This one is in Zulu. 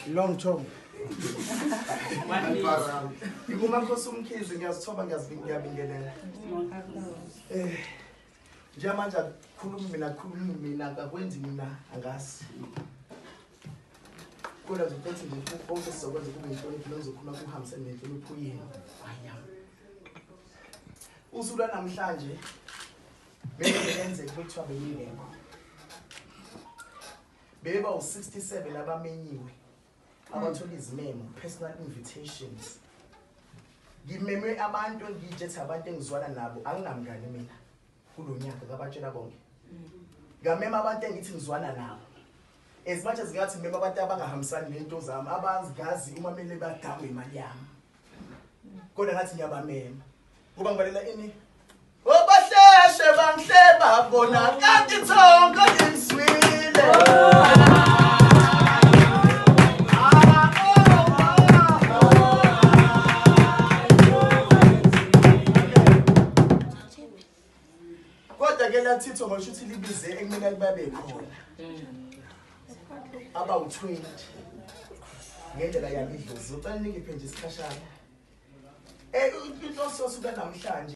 Long term. Ikumakhosi umkhizi ngiyazithoba ngiyabingelela. Njengamanje khulumi mina akakwenzi mina angasi. Kodwa nje futhi nje konke sizokwenza kube inhlonipho nozokhuluma kuhambisene nenhlonipho yenu. Usuku namhlanje benze kuthiwa bengingekho. Beba u67 abamenyiwe. Abathola izimemo, personal invitations. Ngimeme abantu ngijethi abantu engizwana nabo anginamngani mina kulonyaka kabatshela bonke. Ngamema abantu engithi ngizwana nabo. As much as ngathi ngimeme abantu abangahambisani nento zami, abazigazi uma mele badamwe imali yami. Kodwa ngathi ngiyabamema. Kuba ngibalela ini? Obahleshe bangihleba bona kanti thonga ngizwile. Thitho ngisho ukuthi libize ekumele babe khona abawu20 ngendlela yamidlozi ucela ningiphe nje isikhashana into sosuka namhlanje